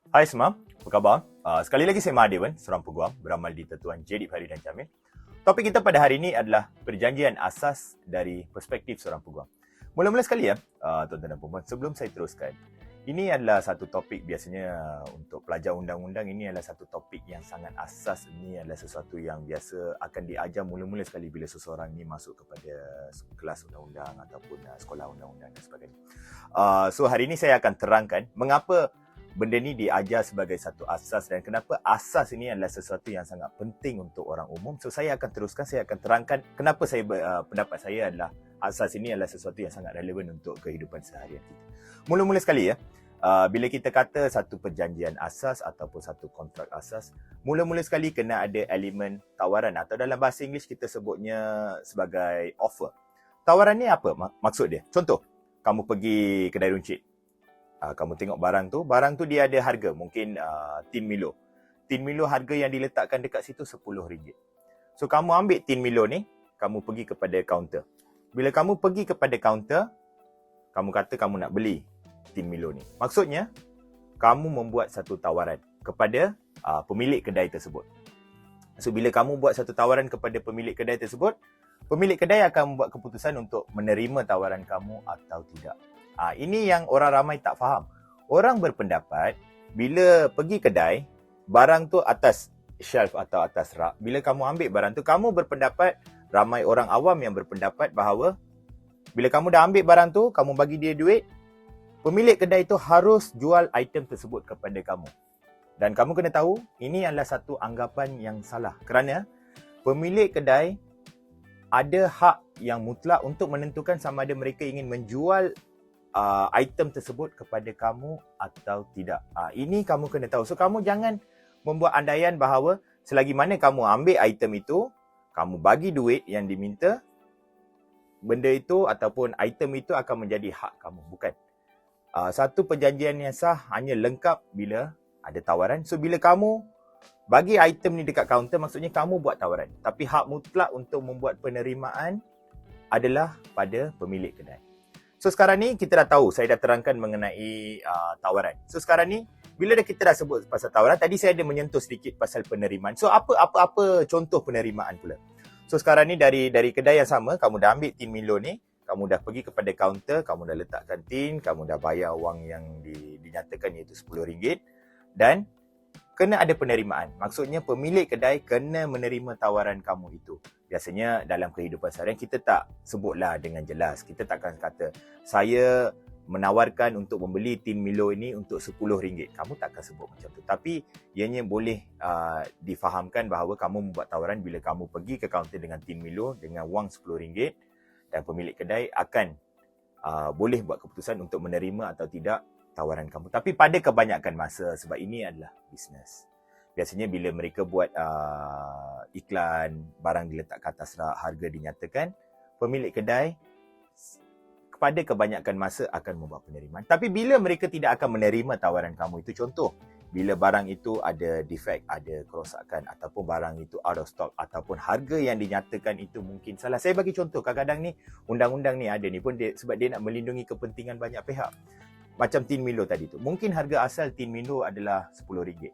Hai semua, apa khabar? Sekali lagi saya Mahadewan, seorang peguam beramal di Tetuan Jedip Hari dan Jamil. Topik kita pada hari ini adalah perjanjian asas dari perspektif seorang peguam. Mula-mula sekali tuan-tuan dan puan, sebelum saya teruskan, ini adalah satu topik biasanya untuk pelajar undang-undang, ini adalah satu topik yang sangat asas. Ini adalah sesuatu yang biasa akan diajar mula-mula sekali bila seseorang ini masuk kepada kelas undang-undang ataupun sekolah undang-undang dan sebagainya. So hari ini saya akan terangkan mengapa benda ni diajar sebagai satu asas dan kenapa asas ini adalah sesuatu yang sangat penting untuk orang umum. So saya akan teruskan, saya akan terangkan kenapa pendapat saya adalah asas ini adalah sesuatu yang sangat relevan untuk kehidupan seharian kita. Mula-mula sekali bila kita kata satu perjanjian asas ataupun satu kontrak asas, mula-mula sekali kena ada elemen tawaran atau dalam bahasa Inggeris kita sebutnya sebagai offer. Tawaran ni apa maksud dia? Contoh, kamu pergi kedai runcit. Kamu tengok barang tu dia ada harga, mungkin tin Milo. Tin Milo harga yang diletakkan dekat situ RM10. So kamu ambil tin Milo ni, kamu pergi kepada kaunter. Bila kamu pergi kepada kaunter, kamu kata kamu nak beli tin Milo ni. Maksudnya, kamu membuat satu tawaran kepada pemilik kedai tersebut. So bila kamu buat satu tawaran kepada pemilik kedai tersebut, pemilik kedai akan membuat keputusan untuk menerima tawaran kamu atau tidak. Ini yang orang ramai tak faham. Orang berpendapat, bila pergi kedai, barang tu atas shelf atau atas rak. Bila kamu ambil barang tu, kamu berpendapat, ramai orang awam yang berpendapat bahawa bila kamu dah ambil barang tu, kamu bagi dia duit, pemilik kedai tu harus jual item tersebut kepada kamu. Dan kamu kena tahu, ini adalah satu anggapan yang salah. Kerana pemilik kedai ada hak yang mutlak untuk menentukan sama ada mereka ingin menjual item tersebut kepada kamu atau tidak. Ini kamu kena tahu. So kamu jangan membuat andaian bahawa selagi mana kamu ambil item itu, kamu bagi duit yang diminta, benda itu ataupun item itu akan menjadi hak kamu. Bukan. Satu perjanjian yang sah hanya lengkap bila ada tawaran. So bila kamu bagi item ni dekat kaunter, maksudnya kamu buat tawaran. Tapi hak mutlak untuk membuat penerimaan adalah pada pemilik kedai. So sekarang ni kita dah tahu, saya dah terangkan mengenai tawaran. So sekarang ni bila kita dah sebut pasal tawaran, tadi saya ada menyentuh sedikit pasal penerimaan. So apa contoh penerimaan pula? So sekarang ni dari kedai yang sama, kamu dah ambil tin Milo ni, kamu dah pergi kepada kaunter, kamu dah letakkan tin, kamu dah bayar wang yang dinyatakan iaitu RM10 dan kena ada penerimaan. Maksudnya pemilik kedai kena menerima tawaran kamu itu. Biasanya dalam kehidupan seharian kita tak sebutlah dengan jelas. Kita takkan kata, saya menawarkan untuk membeli tin Milo ini untuk RM10. Kamu takkan sebut macam tu. Tapi ianya boleh difahamkan bahawa kamu membuat tawaran bila kamu pergi ke kaunter dengan tin Milo dengan wang RM10 dan pemilik kedai akan boleh buat keputusan untuk menerima atau tidak tawaran kamu. Tapi pada kebanyakan masa, sebab ini adalah bisnes, biasanya bila mereka buat iklan, barang diletak ke atas rak, harga dinyatakan, pemilik kedai kepada kebanyakan masa akan membuat penerimaan. Tapi bila mereka tidak akan menerima tawaran kamu itu, contoh, bila barang itu ada defect, ada kerosakan ataupun barang itu out of stock ataupun harga yang dinyatakan itu mungkin salah. Saya bagi contoh, kadang-kadang ni undang-undang ni ada ni pun sebab dia nak melindungi kepentingan banyak pihak. Macam tin Milo tadi tu. Mungkin harga asal tin Milo adalah RM10.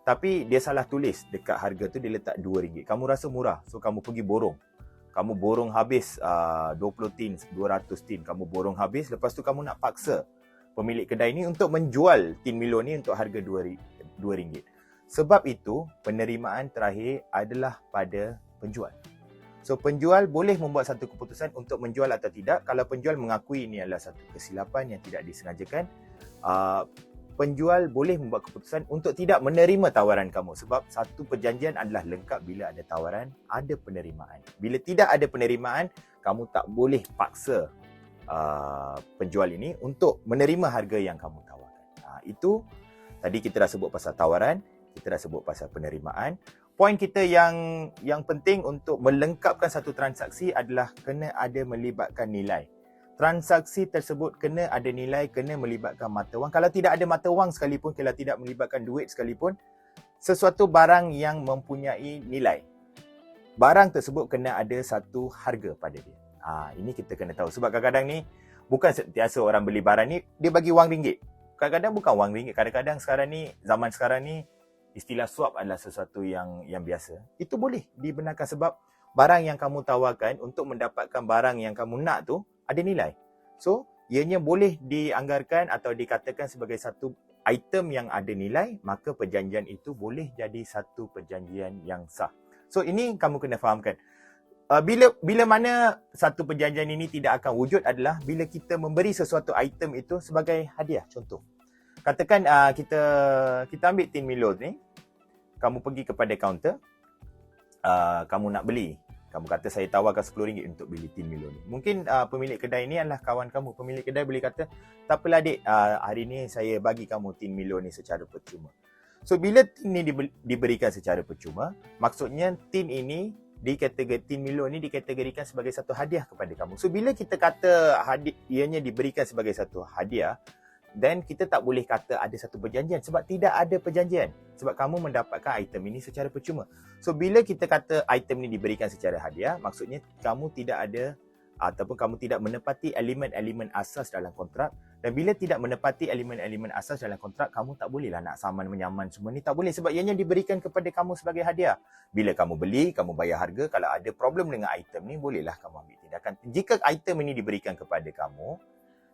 Tapi dia salah tulis dekat harga tu dia letak RM2. Kamu rasa murah. So kamu pergi borong. Kamu borong habis 20 tin, 200 tin. Kamu borong habis. Lepas tu kamu nak paksa pemilik kedai ni untuk menjual tin Milo ni untuk harga RM2. Sebab itu penerimaan terakhir adalah pada penjual. So penjual boleh membuat satu keputusan untuk menjual atau tidak. Kalau penjual mengakui ini adalah satu kesilapan yang tidak disengajakan, penjual boleh membuat keputusan untuk tidak menerima tawaran kamu. Sebab satu perjanjian adalah lengkap bila ada tawaran, ada penerimaan. Bila tidak ada penerimaan, kamu tak boleh paksa penjual ini untuk menerima harga yang kamu tawarkan. Itu tadi kita dah sebut pasal tawaran, kita dah sebut pasal penerimaan. Poin kita yang penting untuk melengkapkan satu transaksi adalah kena ada melibatkan nilai. Transaksi tersebut kena ada nilai, kena melibatkan mata wang. Kalau tidak ada mata wang sekalipun, kalau tidak melibatkan duit sekalipun, sesuatu barang yang mempunyai nilai, barang tersebut kena ada satu harga pada dia. Ini kita kena tahu. Sebab kadang-kadang ni, bukan sentiasa orang beli barang ni, dia bagi wang ringgit. kadang-kadang bukan wang ringgit. Kadang-kadang zaman sekarang ni istilah swap adalah sesuatu yang biasa. Itu boleh dibenarkan sebab barang yang kamu tawarkan untuk mendapatkan barang yang kamu nak tu ada nilai. So, ianya boleh dianggarkan atau dikatakan sebagai satu item yang ada nilai, maka perjanjian itu boleh jadi satu perjanjian yang sah. So, ini kamu kena fahamkan. Bila mana satu perjanjian ini tidak akan wujud adalah bila kita memberi sesuatu item itu sebagai hadiah. Contoh, katakan kita ambil tin Milo ni, kamu pergi kepada kaunter, kamu nak beli. Kamu kata saya tawarkan RM10 untuk beli tin Milo ni. Mungkin pemilik kedai ni adalah kawan kamu. Pemilik kedai boleh kata, tak apalah adik, hari ni saya bagi kamu tin Milo ni secara percuma. So bila tin ni diberikan secara percuma, maksudnya tin Milo ni dikategorikan sebagai satu hadiah kepada kamu. So bila kita kata ianya diberikan sebagai satu hadiah, then kita tak boleh kata ada satu perjanjian sebab tidak ada perjanjian. Sebab kamu mendapatkan item ini secara percuma. So bila kita kata item ini diberikan secara hadiah, maksudnya kamu tidak ada ataupun kamu tidak menepati elemen-elemen asas dalam kontrak. Dan bila tidak menepati elemen-elemen asas dalam kontrak, kamu tak bolehlah nak saman menyaman semua ni. Tak boleh sebab ianya diberikan kepada kamu sebagai hadiah. Bila kamu beli, kamu bayar harga. Kalau ada problem dengan item ni, bolehlah kamu ambil tindakan. Jika item ini diberikan kepada kamu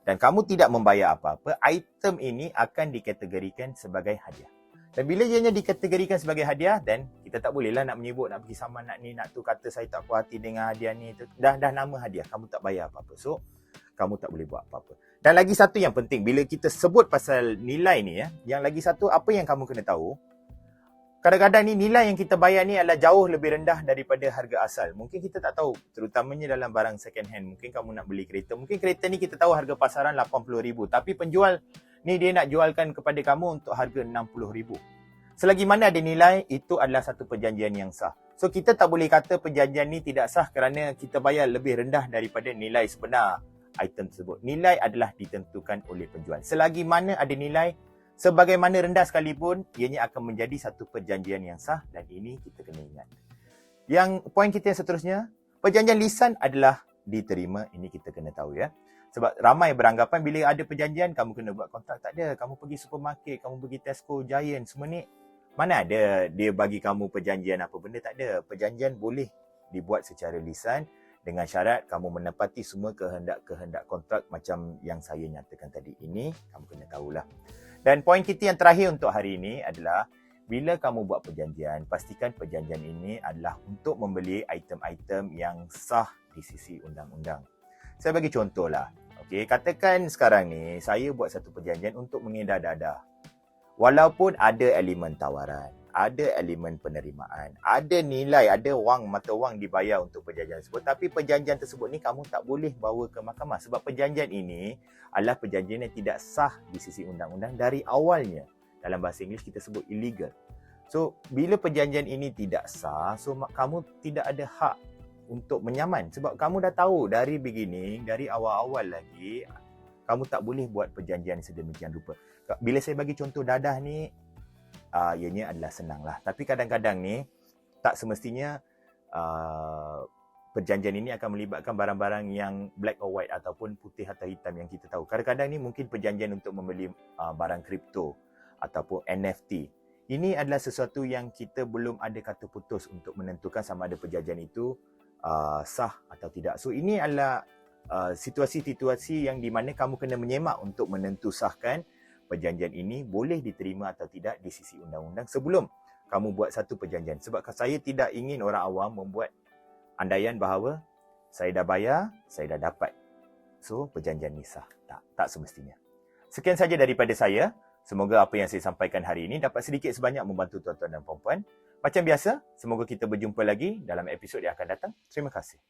dan kamu tidak membayar apa-apa, item ini akan dikategorikan sebagai hadiah. Dan bila ianya dikategorikan sebagai hadiah, then kita tak bolehlah nak menyebut, nak pergi saman, nak ni, nak tu, kata saya tak puas hati dengan hadiah ni. Dah nama hadiah, kamu tak bayar apa-apa. So, kamu tak boleh buat apa-apa. Dan lagi satu yang penting, bila kita sebut pasal nilai ni, yang lagi satu, apa yang kamu kena tahu, kadang-kadang ni nilai yang kita bayar ni adalah jauh lebih rendah daripada harga asal. Mungkin kita tak tahu, terutamanya dalam barang second hand. Mungkin kamu nak beli kereta. Mungkin kereta ni kita tahu harga pasaran RM80,000. Tapi penjual ni dia nak jualkan kepada kamu untuk harga RM60,000. Selagi mana ada nilai, itu adalah satu perjanjian yang sah. So kita tak boleh kata perjanjian ni tidak sah kerana kita bayar lebih rendah daripada nilai sebenar item tersebut. Nilai adalah ditentukan oleh penjual. Selagi mana ada nilai, sebagaimana rendah sekalipun, ianya akan menjadi satu perjanjian yang sah dan ini kita kena ingat. Yang poin kita yang seterusnya, perjanjian lisan adalah diterima. Ini kita kena tahu ya. Sebab ramai beranggapan bila ada perjanjian, kamu kena buat kontrak. Tak ada. Kamu pergi supermarket, kamu pergi Tesco, Giant, semua ni. Mana ada dia bagi kamu perjanjian apa benda? Tak ada. Perjanjian boleh dibuat secara lisan dengan syarat kamu menepati semua kehendak-kehendak kontrak macam yang saya nyatakan tadi. Ini kamu kena tahulah. Dan poin kita yang terakhir untuk hari ini adalah bila kamu buat perjanjian, pastikan perjanjian ini adalah untuk membeli item-item yang sah di sisi undang-undang. Saya bagi contoh lah. Okay, katakan sekarang ni saya buat satu perjanjian untuk mengedar dadah. Walaupun ada elemen tawaran, ada elemen penerimaan, ada nilai, ada mata wang dibayar untuk perjanjian tersebut. Tapi perjanjian tersebut ni kamu tak boleh bawa ke mahkamah. Sebab perjanjian ini adalah perjanjian yang tidak sah di sisi undang-undang dari awalnya. Dalam bahasa Inggeris kita sebut illegal. So, bila perjanjian ini tidak sah, so kamu tidak ada hak untuk menyaman. Sebab kamu dah tahu dari beginning, dari awal-awal lagi, kamu tak boleh buat perjanjian sedemikian rupa. Bila saya bagi contoh dadah ni, ianya adalah senang lah. Tapi kadang-kadang ni, tak semestinya perjanjian ini akan melibatkan barang-barang yang black or white ataupun putih atau hitam yang kita tahu. Kadang-kadang ni mungkin perjanjian untuk membeli barang kripto ataupun NFT. Ini adalah sesuatu yang kita belum ada kata putus untuk menentukan sama ada perjanjian itu sah atau tidak. So ini adalah situasi-situasi yang di mana kamu kena menyemak untuk menentusahkan perjanjian ini boleh diterima atau tidak di sisi undang-undang sebelum kamu buat satu perjanjian. Sebab saya tidak ingin orang awam membuat andaian bahawa saya dah bayar, saya dah dapat. So, perjanjian ni sah. Tak semestinya. Sekian saja daripada saya. Semoga apa yang saya sampaikan hari ini dapat sedikit sebanyak membantu tuan-tuan dan puan-puan. Macam biasa, semoga kita berjumpa lagi dalam episod yang akan datang. Terima kasih.